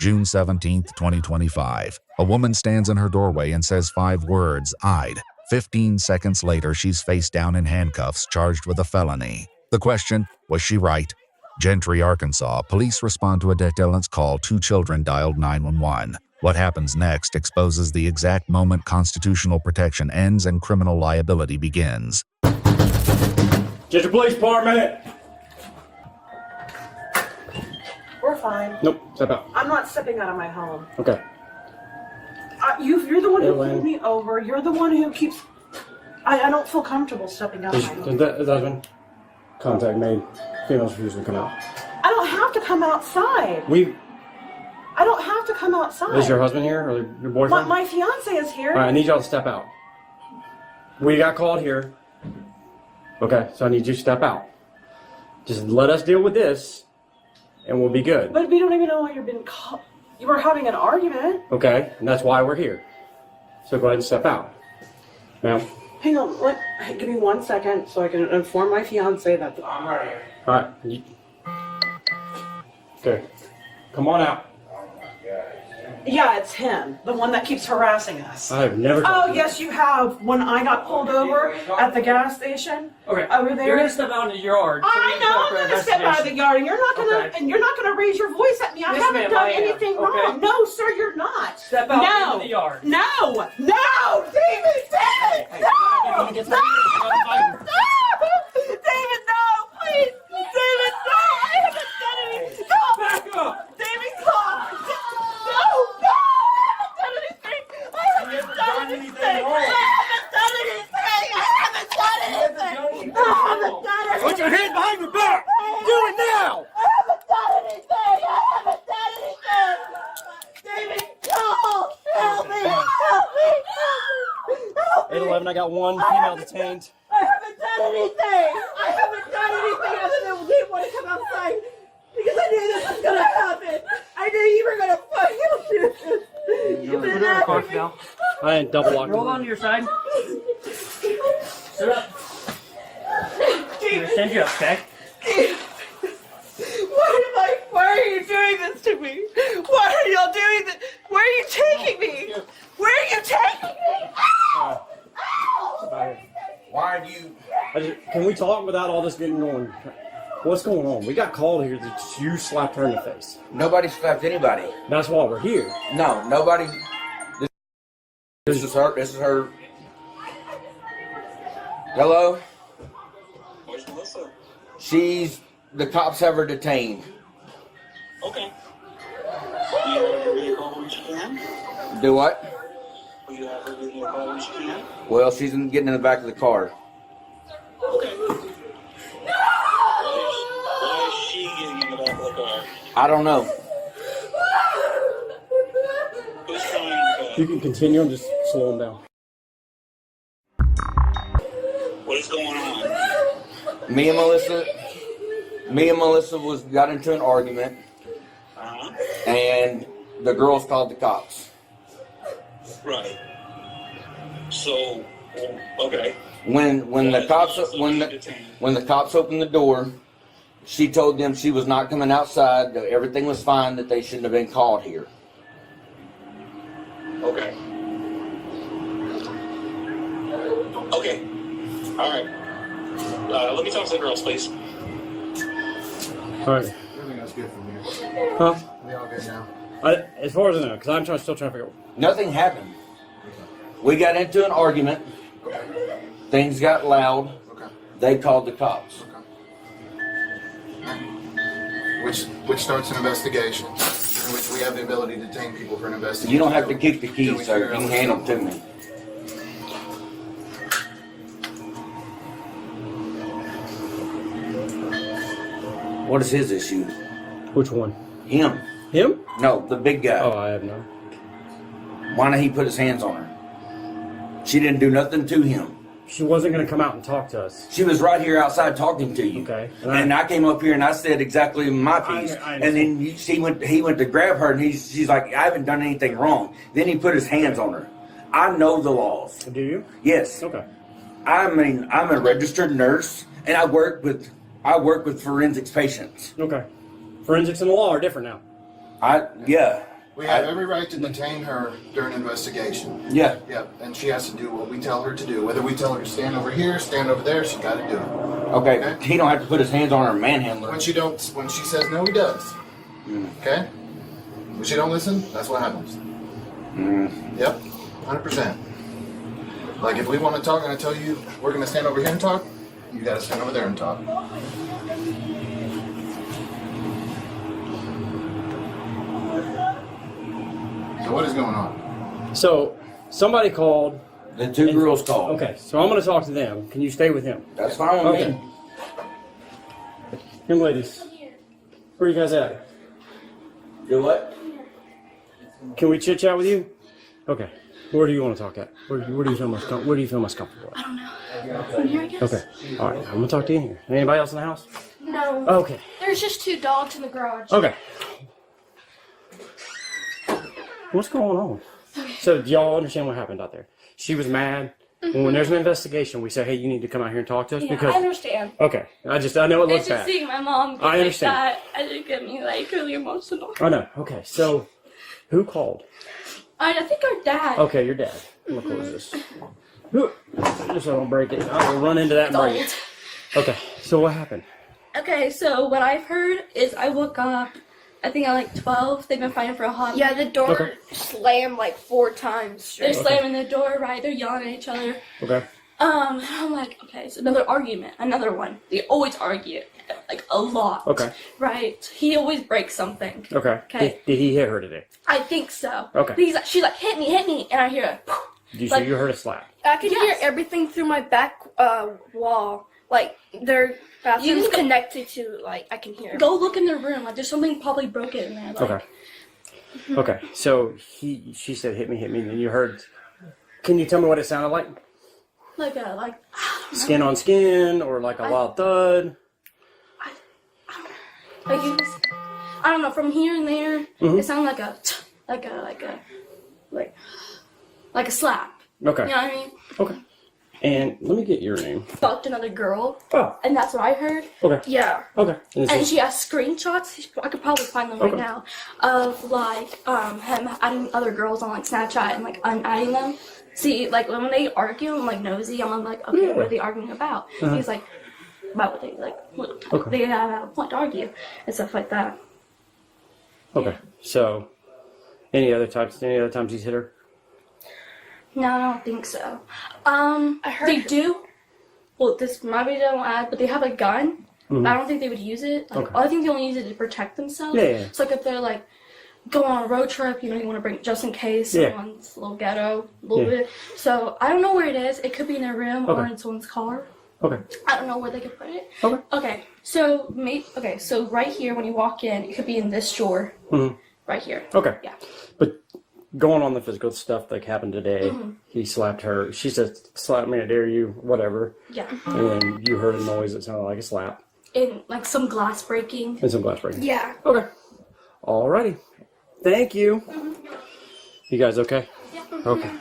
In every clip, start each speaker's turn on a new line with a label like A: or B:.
A: June 17, 2025. A woman stands in her doorway and says 5 words, "I'd." 15 seconds later, she's face down in handcuffs, charged with a felony. The question, was she right? Gentry, Arkansas. Police respond to a detention call. 2 children dialed 911. What happens next exposes the exact moment constitutional protection ends and criminal liability begins.
B: Gentry Police Department!
C: We're fine.
B: Nope, step out.
C: I'm not stepping out of my home.
B: Okay.
C: You're the one who
B: Lynn.
C: pulled me over. You're the one who keeps... I don't feel comfortable stepping out of my home.
B: His husband, contact made. Females refusing to come out.
C: I don't have to come outside. I don't have to come outside.
B: Is your husband here or your boyfriend?
C: My fiance is here.
B: All right, I need y'all to step out. We got called here. Okay, so I need you to step out. Just let us deal with this, and we'll be good.
C: But we don't even know why you're being called. You were having an argument.
B: Okay, and that's why we're here. So go ahead and step out. Ma'am.
C: Hang on, give me 1 second so I can inform my fiance that I'm right here.
B: All right. Okay. Come on out.
C: Yeah, it's him, the one that keeps harassing us.
B: I have never.
C: Oh, yes, you have. When I got pulled over at the gas station,
D: okay,
C: over there.
D: You're gonna step out in the yard.
C: I know I'm gonna step out of the yard, and you're not gonna,
D: Okay.
C: and you're not gonna raise your voice at me. I
D: Yes,
C: haven't
D: ma'am,
C: done
D: I am.
C: anything
D: Okay.
C: wrong. No, sir, you're not.
D: Step out
C: no.
D: into the yard.
C: No, David,
D: Hey,
C: no,
D: you're gonna get
C: no,
D: some-
C: David, no, please, David, no, I haven't done anything. Stop.
D: Back up!
C: David, stop. No, no, I haven't done anything. I haven't done anything.
B: Put your hand behind your back. Do it now.
C: I haven't done anything. I haven't done anything. David, no, help me, help me, help me.
B: 811, I got one female detained.
C: I haven't done anything. I haven't done anything other than didn't want to come outside because I knew this was gonna happen. I knew you were gonna fucking do this. You've been after me.
D: Now.
B: I ain't double locked.
D: Roll onto your side. Sit up. Stand you up, okay?
C: Why are you doing this to me? Why are y'all doing this? Where are you taking me? Where are you taking me? Ow! Ow!
E: Why are you...
B: Can we talk without all this getting on? What's going on? We got called here that you slapped her in the face.
E: Nobody slapped anybody.
B: That's why we're here.
E: No, nobody... This is her. This is her. Hello?
F: Where's Melissa?
E: The cops have her detained.
F: Okay. Do you have her vehicle when she can?
E: Do what?
F: Will you have her vehicle when she can?
E: Well, she's getting in the back of the car.
F: Okay. Why is she getting in the back of the car?
E: I don't know.
F: Who's trying to
B: You can continue and just slow them down.
F: What is going on?
E: Me and Melissa got into an argument,
F: Uh-huh.
E: and the girls called the cops.
F: Right. So, okay.
E: When the cops opened the door, she told them she was not coming outside, that everything was fine, that they shouldn't have been called here.
F: Okay. Okay. All right. Let me talk to the girls, please.
B: All right.
G: Everything else good from here.
B: Huh?
G: We all good now.
B: As far as I know, because I'm still trying to figure out.
E: Nothing happened. We got into an argument.
G: Okay.
E: Things got loud.
G: Okay.
E: They called the cops.
G: Which starts an investigation, in which we have the ability to detain people for an investigation.
E: You don't have to keep the keys, sir. You can hand them to me. What is his issue?
B: Which one?
E: Him.
B: Him?
E: No, the big guy.
B: Oh, I have no.
E: Why didn't he put his hands on her? She didn't do nothing to him.
B: She wasn't going to come out and talk to us.
E: She was right here outside talking to you.
B: Okay.
E: And I came up here and I said exactly my piece.
B: I
E: and then he went to grab her, and she's like, I haven't done anything wrong. Then he put his hands on her. I know the laws.
B: Do you?
E: Yes.
B: Okay.
E: I'm a registered nurse, and I work with forensics patients.
B: Okay. Forensics and the law are different now.
E: Yeah.
G: We have every right to detain her during investigation.
E: Yeah.
G: Yep, and she has to do what we tell her to do. Whether we tell her to stand over here, stand over there, she got to do it.
E: Okay. He don't have to put his hands on her manhandler.
G: When she says no, he does. Okay. When she don't listen, that's what happens. Yep, 100%. Like if we want to talk and I tell you we're gonna stand over here and talk, you got to stand over there and talk. So what is going on?
B: So somebody called.
E: The two girls called.
B: Okay, so I'm going to talk to them. Can you stay with him?
E: That's fine with me.
B: Young ladies, where are you guys at?
E: Do what?
B: Can we chit chat with you? Okay. Where do you want to talk at? Where do you feel most comfortable?
H: I don't know. From here, I guess.
B: Okay. All right. I'm gonna talk to you here. Anybody else in the house?
H: No.
B: Okay.
H: There's just 2 dogs in the garage.
B: Okay. What's going on? So, do y'all understand what happened out there? She was mad. Mm-hmm. When there's an investigation, we say, "Hey, you need to come out here and talk to us."
H: Yeah,
B: because
H: I understand.
B: Okay. I know it looks
H: It's just
B: bad.
H: seeing my mom get
B: I understand.
H: like that, it get me like really emotional.
B: I know. Okay. So, who called?
H: I think our dad.
B: Okay, your dad. I'm gonna close this. Just so I don't break it. I will run into that and break it. Okay. So what happened?
H: Okay, so what I've heard is I woke up, I think at like 12. They've been fighting for a hot
C: Yeah, the door
B: Okay.
C: slammed like 4 times.
H: They're slamming the door, right? They're yelling at each other.
B: Okay.
H: I'm like, okay, so another argument, another one. They always argue, like a lot.
B: Okay.
H: Right? He always breaks something.
B: Okay.
H: Okay.
B: Did he hit her today?
H: I think so.
B: Okay.
H: She's like, hit me, and I hear a
B: So you heard a slap?
C: I could
H: Yes.
C: hear everything through my back wall. Like their bathroom's
H: can-
C: connected to like I can hear.
H: Go look in their room. Like there's something probably broken in there. Like,
B: Okay. Okay. So she said, "Hit me," and you heard. Can you tell me what it sounded like?
H: Like
B: Skin on skin, or like a loud thud?
H: Like it was, I don't know. From here and there,
B: Mm-hmm.
H: it sounded like a slap.
B: Okay.
H: You know what I mean?
B: Okay. And let me get your name.
H: Fucked another girl,
B: Oh.
H: and that's what I heard.
B: Okay.
C: Yeah.
B: Okay. And
H: And she has screenshots. I could probably find them right
B: Okay.
H: now of like him adding other girls on like Snapchat and like unadding them. See, like when they argue, I'm like nosy. I'm like, okay,
B: Yeah.
H: what are they arguing about? He's like, about what they like.
B: Okay.
H: They have a point to argue and stuff like that.
B: Okay. So, any other times he's hit her?
H: No, I don't think so.
C: I heard
H: They do. Well, this might be don't add, but they have a gun.
B: Mhm.
H: But I don't think they would use it. Like,
B: Okay.
H: I think they only use it to protect themselves.
B: Yeah, yeah.
H: It's like if they're like going on a road trip, you want to bring it just in case
B: Yeah.
H: someone's a little ghetto, a little
B: Yeah.
H: bit. So I don't know where it is. It could be in their room or
B: Okay.
H: in someone's car.
B: Okay.
H: I don't know where they could put it.
B: Okay.
H: Okay. So so right here when you walk in, it could be in this drawer.
B: Mhm.
H: Right here.
B: Okay.
H: Yeah.
B: But going on the physical stuff that happened today,
H: Mm-hmm.
B: he slapped her. She said, "Slap me, I dare you," whatever.
H: Yeah.
B: And then you heard a noise that sounded like a slap
H: And like some glass breaking.
B: and some glass breaking.
C: Yeah.
B: Okay. Alrighty. Thank you. You guys okay?
H: Yeah.
B: Okay.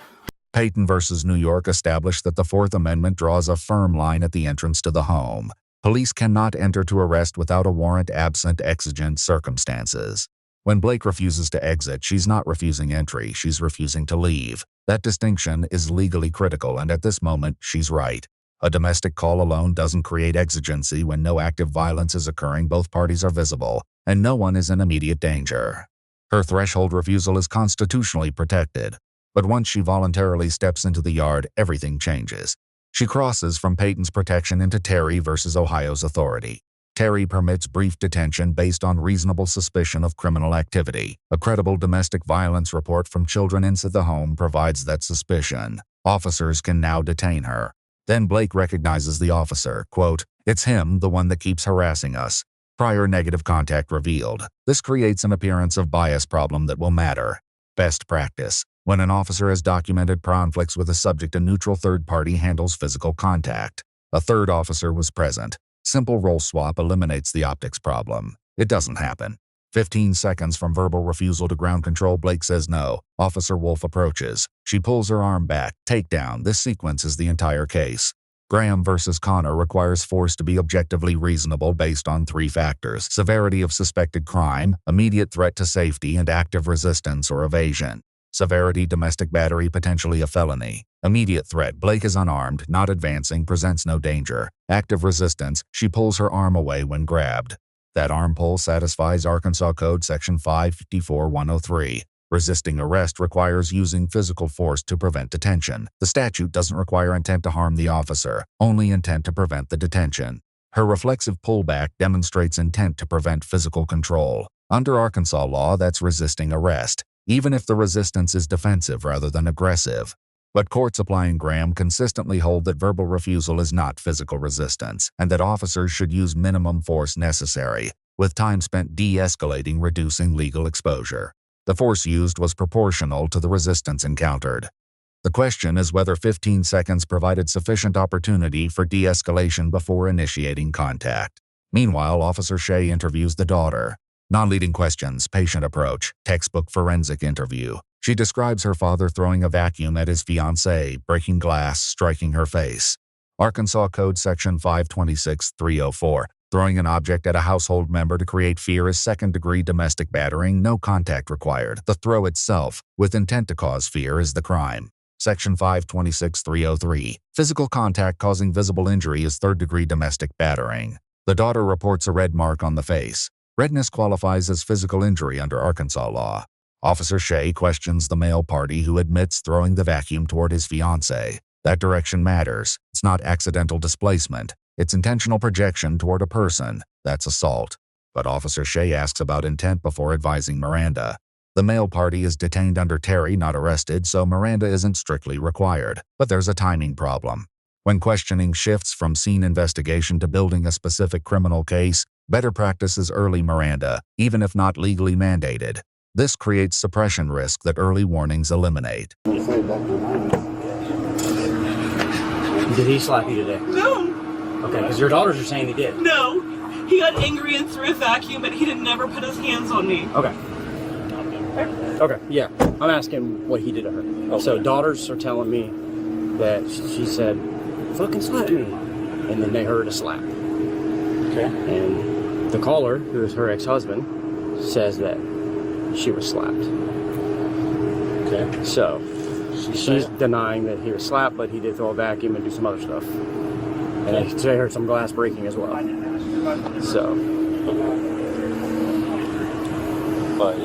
A: Payton versus New York established that the Fourth Amendment draws a firm line at the entrance to the home. Police cannot enter to arrest without a warrant absent exigent circumstances. When Blake refuses to exit, she's not refusing entry, she's refusing to leave. That distinction is legally critical, and at this moment, she's right. A domestic call alone doesn't create exigency when no active violence is occurring, both parties are visible, and no one is in immediate danger. Her threshold refusal is constitutionally protected. But once she voluntarily steps into the yard, everything changes. She crosses from Payton's protection into Terry versus Ohio's authority. Terry permits brief detention based on reasonable suspicion of criminal activity. A credible domestic violence report from children inside the home provides that suspicion. Officers can now detain her. Then Blake recognizes the officer. Quote, "It's him, the one that keeps harassing us. Prior negative contact revealed. This creates an appearance of bias problem that will matter. Best practice. When an officer has documented conflicts with a subject, a neutral third party handles physical contact. A third officer was present. Simple role swap eliminates the optics problem. It doesn't happen. 15 seconds from verbal refusal to ground control, Blake says no. Officer Wolf approaches. She pulls her arm back. Takedown. This sequence is the entire case. Graham versus Connor requires force to be objectively reasonable based on 3 factors: severity of suspected crime, immediate threat to safety, and active resistance or evasion. Severity: domestic battery, potentially a felony. Immediate threat: Blake is unarmed, not advancing, presents no danger. Active resistance: she pulls her arm away when grabbed. That arm pull satisfies Arkansas Code Section 554-103. Resisting arrest requires using physical force to prevent detention. The statute doesn't require intent to harm the officer, only intent to prevent the detention. Her reflexive pullback demonstrates intent to prevent physical control. Under Arkansas law, that's resisting arrest, even if the resistance is defensive rather than aggressive. But courts applying Graham consistently hold that verbal refusal is not physical resistance, and that officers should use minimum force necessary, with time spent de-escalating, reducing legal exposure. The force used was proportional to the resistance encountered. The question is whether 15 seconds provided sufficient opportunity for de-escalation before initiating contact. Meanwhile, Officer Shea interviews the daughter. Non-leading questions: patient approach, textbook forensic interview. She describes her father throwing a vacuum at his fiancé, breaking glass, striking her face. Arkansas Code Section 526-304. Throwing an object at a household member to create fear is second-degree domestic battering, no contact required. The throw itself, with intent to cause fear, is the crime. Section 526-303. Physical contact causing visible injury is third-degree domestic battering. The daughter reports a red mark on the face. Redness qualifies as physical injury under Arkansas law. Officer Shea questions the male party, who admits throwing the vacuum toward his fiancé. That direction matters. It's not accidental displacement. It's intentional projection toward a person. That's assault. But Officer Shea asks about intent before advising Miranda. The male party is detained under Terry, not arrested, so Miranda isn't strictly required. But there's a timing problem. When questioning shifts from scene investigation to building a specific criminal case, better practice is early Miranda, even if not legally mandated. This creates suppression risk that early warnings eliminate.
B: Did he slap you today?
C: No,
B: Okay, because your daughters are saying he did.
C: no. He got angry and threw a vacuum, but he did never put his hands on me.
B: Okay. Okay, yeah. I'm asking what he did to her.
E: Okay.
B: So daughters are telling me that she said, fucking slap me. And then they heard a slap.
E: Okay.
B: And the caller, who is her ex-husband, says that she was slapped.
E: Okay.
B: So she's denying that he was slapped, but he did throw a vacuum and do some other stuff. And they heard some glass breaking as well. So.
E: But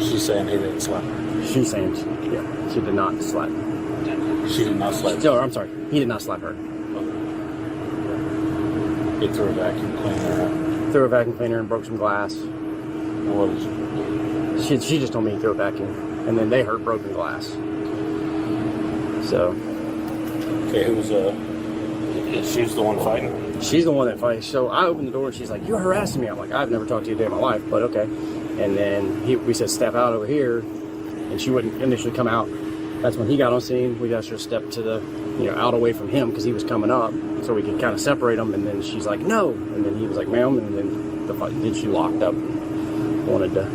E: she's saying he didn't slap her.
B: She's saying, yeah, she did not slap her.
E: She did not slap her.
B: No, I'm sorry. He did not slap her.
E: He threw a vacuum cleaner.
B: Threw a vacuum cleaner and broke some glass.
E: What is it?
B: She just told me he threw a vacuum. And then they heard broken glass. So.
E: Okay, she's the one fighting?
B: She's the one that fights. So I opened the door and she's like, "You're harassing me." I'm like, "I've never talked to you a day in my life, but okay." And then we said, "Step out over here." And she wouldn't initially come out. That's when he got on scene. We asked her to step to the, out away from him because he was coming up so we could kind of separate them. And then she's like, "No." And then he was like, "Ma'am." And then she locked up. Wanted to.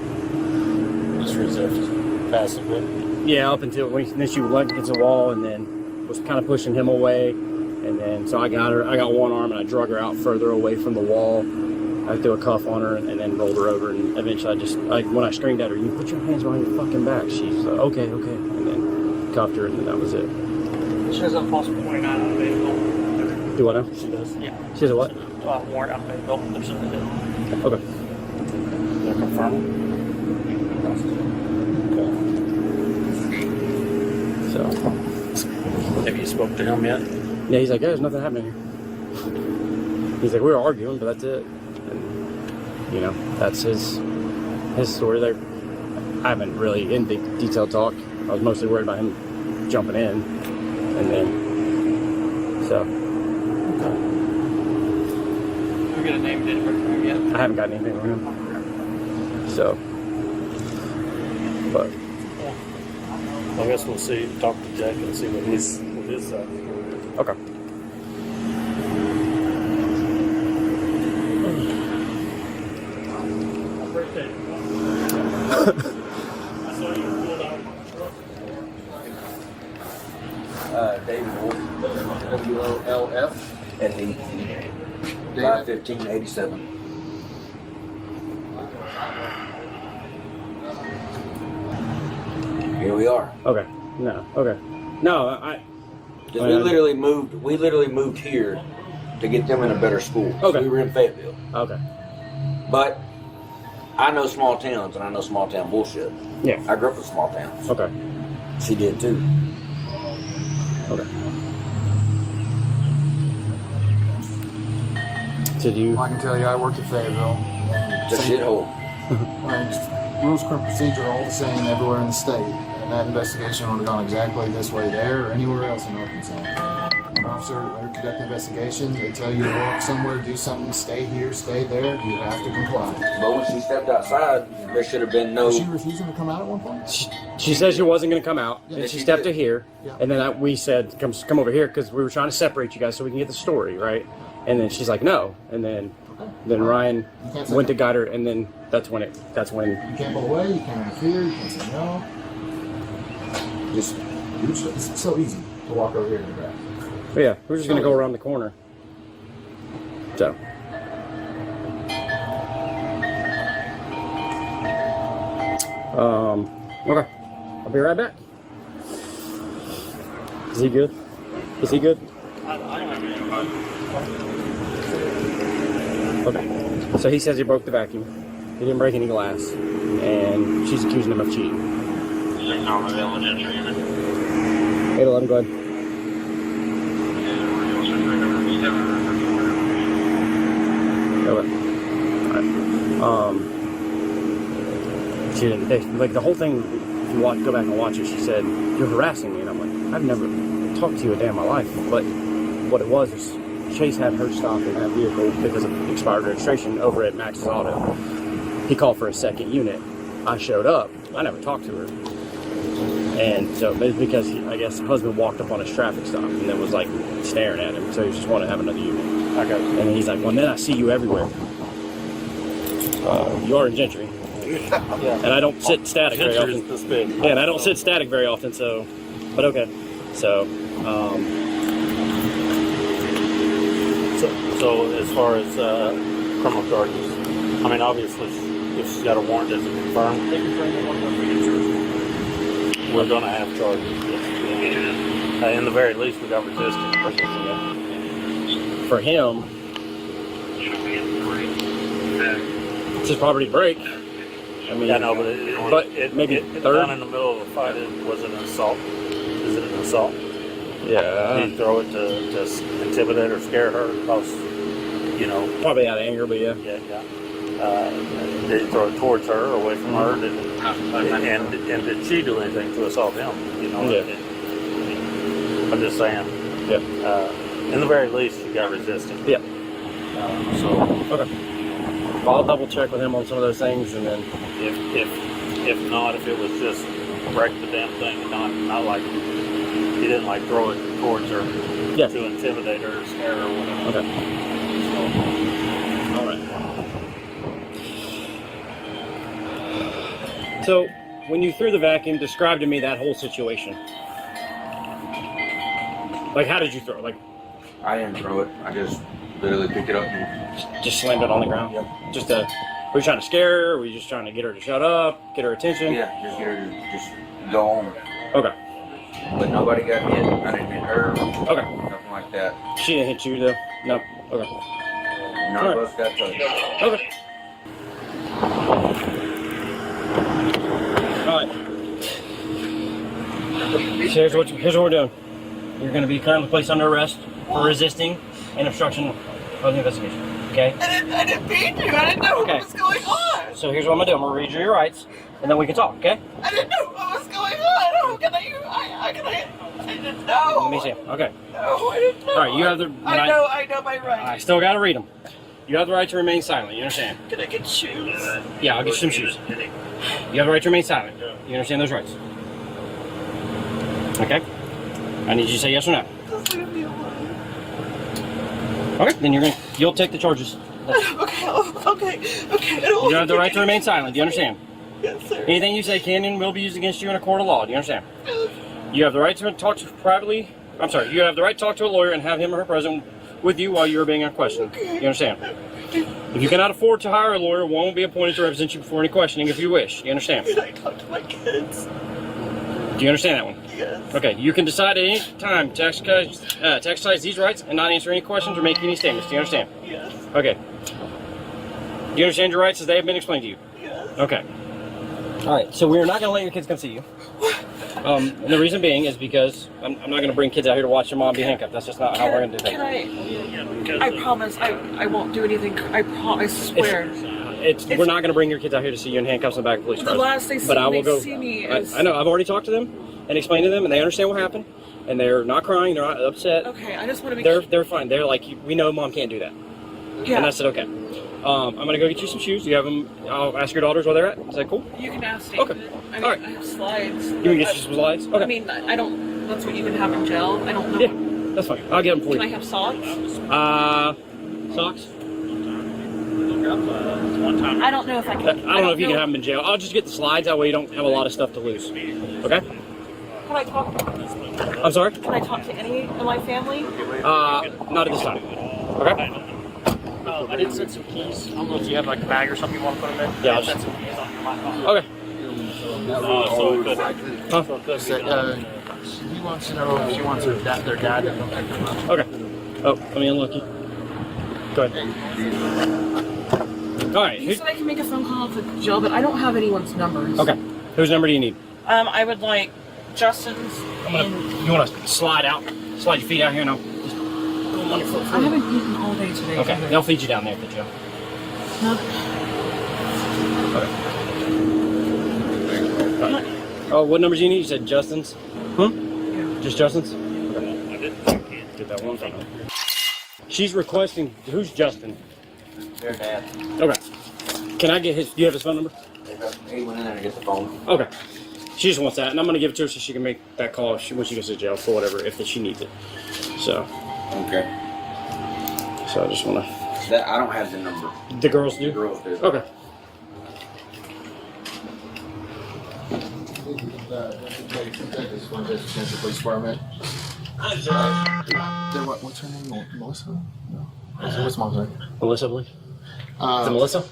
E: Just resist passively?
B: Yeah, up until then she legged against the wall and then was kind of pushing him away. And then, so I got one arm and I drug her out further away from the wall. I threw a cuff on her and then rolled her over. And eventually when I screamed at her, "You put your hands behind your fucking back." She's like, okay. And then cuffed her and then that was it.
D: She has a false warrant out of available.
B: Do what now?
D: She does, yeah.
B: She has a what?
D: Warrant out of available. There's something to do.
B: Okay.
E: They're confirmed?
B: So.
E: Have you spoke to him yet?
B: Yeah, he's like, "Yeah, there's nothing happening here." He's like, "We were arguing, but that's it." And, that's his story there. I haven't really in detailed talk. I was mostly worried about him jumping in. And then, so.
D: Okay. We got a name date from him yet?
B: I haven't got anything from him. So. But.
E: I guess we'll see, talk to Jack and see what his side.
B: Okay.
E: David Wolf.
G: WOLF.
E: At 5/15/87. Here we are.
B: Okay. No. Okay. No, I.
E: 'Cause we literally moved here to get them in a better school.
B: Okay.
E: So we were in Fayetteville.
B: Okay.
E: But I know small towns and I know small town bullshit.
B: Yeah.
E: I grew up in small towns.
B: Okay.
E: She did too.
B: Okay. Did you?
G: I can tell you, I worked at Fayetteville.
E: It's a shithole.
G: Rules, criminal procedure are all the same everywhere in the state, and that investigation would have gone exactly this way there or anywhere else in Arkansas. An officer, they're conducting investigations, they tell you to walk somewhere, do something, stay here, stay there, you have to comply.
E: But when she stepped outside, there should have been no.
G: Was she refusing to come out at one point?
B: She said she wasn't going to come out,
G: Yeah,
B: and she
E: she
B: stepped
E: did.
B: to here,
G: Yeah.
B: and then we said, "Come over here," because we were trying to separate you guys so we can get the story right. And then she's like, "No," and then Ryan
G: You can't say
B: went to
G: no.
B: guide her, and then that's when.
G: You can't pull away, you can't interfere, you can't say no. Just, it's so easy to walk over here to the back.
B: But yeah, we're just going to go around the corner. So. Okay. I'll be right back. Is he good? Is he good?
D: I don't have any problem.
B: Okay. So he says he broke the vacuum. He didn't break any glass. And she's accusing him of cheating.
D: There's no evidence or anything.
B: 8-11, go ahead. Okay. Alright. She didn't, like the whole thing, if you go back and watch it, she said, "You're harassing me." And I'm like, "I've never talked to you a day in my life." But what it was is Chase had her stop in that vehicle because of expired registration over at Max's Auto. He called for a second unit. I showed up. I never talked to her. And so it's because I guess the husband walked up on his traffic stop and then was like staring at him. So he just wanted to have another unit.
D: Okay.
B: And then he's like, "Well, then I see you everywhere. You are in Gentry."
D: Yeah.
B: And I don't sit static very
D: Picture is
B: often.
D: this big.
B: Yeah, and I don't sit static very often, so, but okay. So,
D: So as far as criminal charges, I mean, obviously, if she's got a warrant that's confirmed, we're going to have charges. In the very least, we got resisting.
B: for him, it's his property to break. I mean,
D: Yeah, no, but
B: maybe
D: it
B: third.
D: done in the middle of a fight. Was it an assault? Is it an assault?
B: Yeah,
D: Did he throw it to intimidate or scare her? Because, you know,
B: probably out of anger, but yeah.
D: yeah. Did he throw it towards her or away from her? And did she do anything to assault him? You know,
B: Yeah.
D: I'm just saying.
B: Yeah.
D: In the very least, you got resisting.
B: Yeah.
D: So
B: Okay. I'll double check with him on some of those things, and then
D: if not, if it was just break the damn thing, and not like he didn't like throw it towards her
B: yeah.
D: to intimidate her or scare her or whatever.
B: Okay. All right. So, when you threw the vacuum, describe to me that whole situation. Like, how did you throw it? Like,
E: I didn't throw it. I just literally picked it up and
B: just slammed it on the ground?
E: Yep.
B: Just were you trying to scare her? Were you just trying to get her to shut up? Get her attention?
E: yeah, just get her to just go on.
B: Okay.
E: But nobody got hit. I didn't hit her.
B: Okay.
E: Nothing like that.
B: She didn't hit you, though? No. Okay.
E: None
B: Alright.
E: of us got touched.
B: Okay. Alright. So here's what we're doing. You're going to be currently placed under arrest for resisting and obstruction of the investigation. Okay?
C: I didn't mean to. I didn't know
B: Okay.
C: what was going on.
B: So here's what I'm going to do. I'm going to read you your rights, and then we can talk, okay?
C: I didn't know what was going on. How can I didn't know.
B: Let me see. Okay.
C: No, I didn't know.
B: Alright, you have the
C: I
B: right.
C: know my rights.
B: I still got to read them. You have the right to remain silent. You understand?
C: Can I get shoes?
B: Yeah, I'll get you some shoes. You have the right to remain silent. You understand those rights? Okay? I need you to say yes or no.
C: Just leave me alone.
B: Okay, then you'll take the charges.
C: Okay.
B: You have the right to remain silent. Do you understand?
C: Yes, sir.
B: Anything you say can and will be used against you in a court of law. Do you understand? You have the right to talk privately I'm sorry. You have the right to talk to a lawyer and have him or her present with you while you are being questioned. You understand? If you cannot afford to hire a lawyer, one will be appointed to represent you before any questioning if you wish. You understand?
F: Can I talk to my kids?
B: Do you understand that one?
F: Yes.
B: Okay, you can decide at any time to exercise these rights and not answer any questions or make any statements. Do you understand?
F: Yes.
B: Okay. Do you understand your rights as they have been explained to you?
F: Yes.
B: Okay. Alright, so we're not going to let your kids come see you. And the reason being is because I'm not going to bring kids out here to watch their mom be handcuffed. That's just not how we're going to do things.
I: I promise I won't do anything. I swear.
B: We're not going to bring your kids out here to see you in handcuffs in the back of the police car.
I: The last they see me is...
B: I know, I've already talked to them and explained to them, and they understand what happened, and they're not crying, they're not upset.
I: Okay, I just want to be...
B: They're fine. They're like, we know mom can't do that.
I: Yeah.
B: And I said, okay. I'm going to go get you some shoes. You have them, I'll ask your daughters where they're at. Is that cool?
I: You can ask David.
B: Okay.
I: I mean,
B: All right.
I: I have slides.
B: You can get you some slides? Okay.
I: I mean, I don't... That's what you would have in jail. I don't know.
B: Yeah, that's fine. I'll get them for you.
I: Can I have socks?
B: Socks?
I: I don't know if I can...
B: I don't know if you can have them in jail. I'll just get the slides. That way you don't have a lot of stuff to lose. Okay?
I: Can I talk...
B: I'm sorry?
I: Can I talk to any of my family?
B: Not at this time. Okay?
D: I did send some keys. I don't know if you have like a bag or something you want to put them in.
B: Yeah,
D: I sent some keys on your laptop.
B: Okay.
D: So it could.
B: Huh?
D: So it could be
G: He wants to know if she wants their dad to pick them up.
B: Okay. Oh, let me unlock you. Go ahead. Alright.
I: You said I can make a phone call to jail, but I don't have anyone's numbers.
B: Okay. Whose number do you need?
I: I would like Justin's
B: You want to slide out? Slide your feet out here now.
I: I haven't eaten all day today.
B: Okay. They'll feed you down there at the jail. Okay. Oh, what numbers do you need? You said Justin's? Yeah. Just Justin's? Okay. Get that one from her. She's requesting, who's Justin?
E: Their dad.
B: Okay. Can I get his, do you have his phone number?
E: He went in there to get the phone.
B: Okay. She just wants that, and I'm going to give it to her so she can make that call when she goes to jail for whatever, if she needs it. So.
E: Okay.
B: So I just want to.
E: I don't have the number.
B: The girls do?
E: The girls do.
B: Okay.
G: Police department. What's her name? Melissa? No. What's mom's name?
B: Melissa, I believe. Is it Melissa?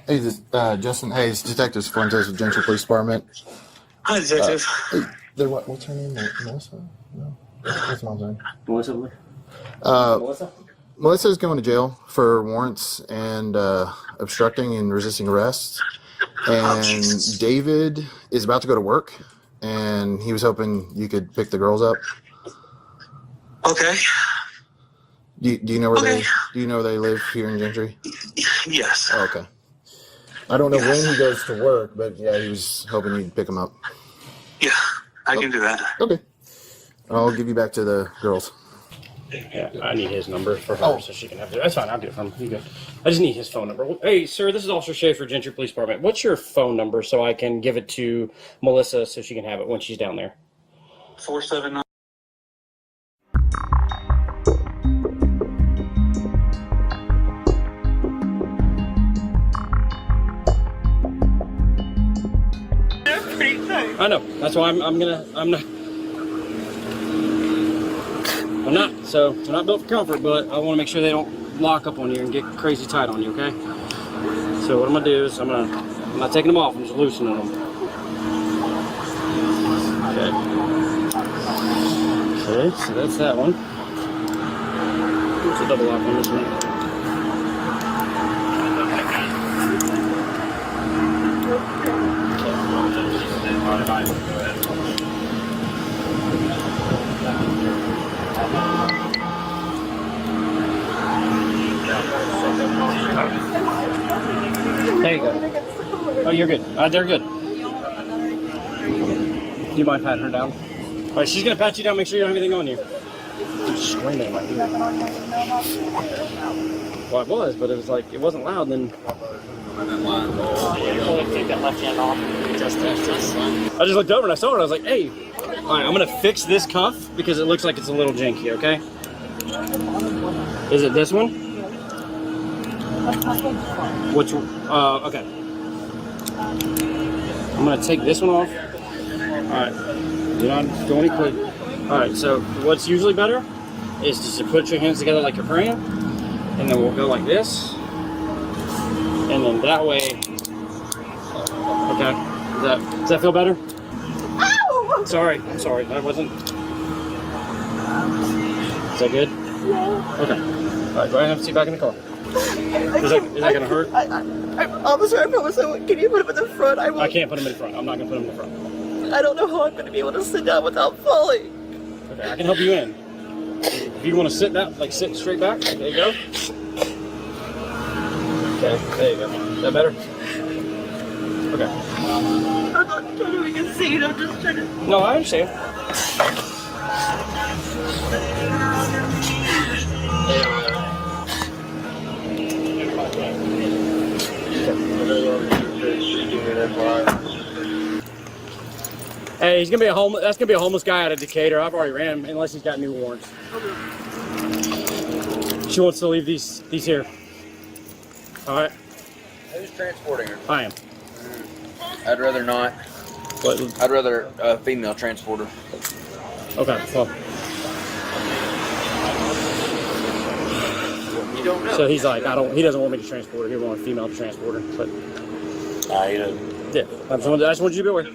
G: Hey, this Justin Hayes, Detectives Fuentes with Gentry Police Department.
F: Hi, Detective.
G: What's her name? Melissa? No. What's mom's name?
B: Melissa, I believe.
G: Melissa? Melissa's going to jail for warrants and obstructing and resisting arrest. And David is about to go to work, and he was hoping you could pick the girls up.
F: Okay.
G: Do you know where they live here in Gentry?
F: Yes.
G: Oh, okay. I don't know when he goes to work, but yeah, he was hoping you'd pick him up.
F: Yeah, I can do that.
G: Okay. I'll give you back to the girls.
B: Yeah, I need his number for her so she can have it. That's fine, I'll get it from him. You good. I just need his phone number. Hey, sir, this is Officer Schaefer, Gentry Police Department. What's your phone number so I can give it to Melissa so she can have it when she's down there?
F: 479.
B: I know. That's why I'm not built for comfort, but I want to make sure they don't lock up on you and get crazy tight on you, okay? So what I'm gonna do is I'm not taking them off, I'm just loosening them. Okay. Okay, so that's that one. There's a double lock on this one. There you go. Oh, you're good. They're good. Do you mind patting her down? All right, she's gonna pat you down. Make sure you don't have anything on you. She's screaming in my ear. Well, it was, but it was like it wasn't loud. Then
D: take that left hand off.
B: I just looked over and I saw it. I was like, "Hey, all right, I'm gonna fix this cuff because it looks like it's a little janky." Okay. Is it this one? Which okay. I'm gonna take this one off. Alright. Do not go any quick. Alright, so what's usually better is just to put your hands together like you're praying, and then we'll go like this, and then that way. Okay, does that feel better?
C: Ow!
B: Sorry, I'm sorry, that wasn't. Is that good?
C: Yeah.
B: Okay. Alright, go ahead and have a seat back in the car. Is that gonna hurt?
C: Officer, I promise I won't. Can you put him in the front?
B: I can't put him in front. I'm not gonna put him in the front.
C: I don't know how I'm gonna be able to sit down without falling.
B: Okay, I can help you in. If you want to sit down, like sit straight back, there you go. Okay, there you go. Is that better? Okay.
C: I'm not trying to make a scene. I'm just trying to.
B: No, I understand. Hey, he's gonna be that's gonna be a homeless guy out of Decatur. I've already ran him, unless he's got new warrants. She wants to leave these here. All right.
E: Who's transporting her?
B: I am.
E: I'd rather not.
B: What?
E: I'd rather a female transporter.
B: Okay. Well.
E: You don't know.
B: So he's like, he doesn't want me to transport her. He wants a female to transport her. But
D: He doesn't.
B: yeah, I just wanted you to be aware.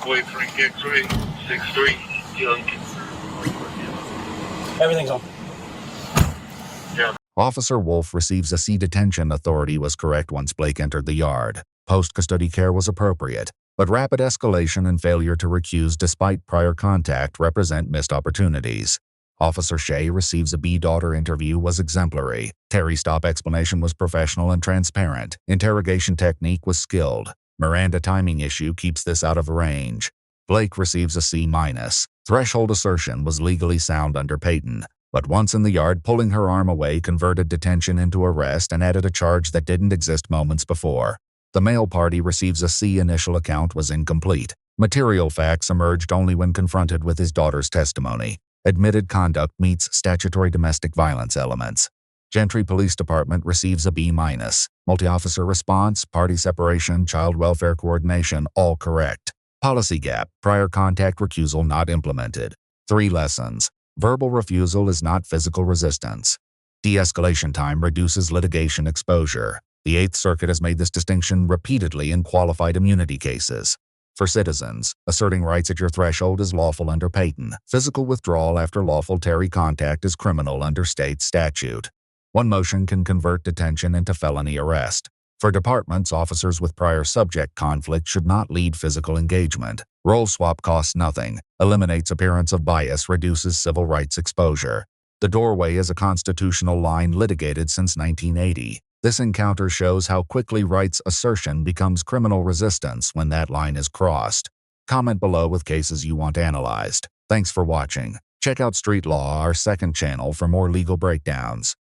F: Boyfriend X-ray 63 young.
B: Everything's on.
A: Officer Wolf receives a C detention. Authority was correct once Blake entered the yard. Post-custody care was appropriate, but rapid escalation and failure to recuse despite prior contact represent missed opportunities. Officer Shea receives a B. Daughter interview was exemplary. Terry stop explanation was professional and transparent. Interrogation technique was skilled. Miranda timing issue keeps this out of range. Blake receives a C-. Threshold assertion was legally sound under Peyton, but once in the yard, pulling her arm away converted detention into arrest and added a charge that didn't exist moments before. The male party receives a C. Initial account was incomplete. Material facts emerged only when confronted with his daughter's testimony. Admitted conduct meets statutory domestic violence elements. Gentry Police Department receives a B-. Multi-officer response, party separation, child welfare coordination, all correct. Policy gap, prior contact recusal not implemented. 3 lessons. Verbal refusal is not physical resistance. De-escalation time reduces litigation exposure. The 8th Circuit has made this distinction repeatedly in qualified immunity cases. For citizens, asserting rights at your threshold is lawful under Peyton. Physical withdrawal after lawful Terry contact is criminal under state statute. One motion can convert detention into felony arrest. For departments, officers with prior subject conflict should not lead physical engagement. Role swap costs nothing, eliminates appearance of bias, reduces civil rights exposure. The doorway is a constitutional line litigated since 1980. This encounter shows how quickly rights assertion becomes criminal resistance when that line is crossed. Comment below with cases you want analyzed. Thanks for watching. Check out Street Law, our second channel, for more legal breakdowns.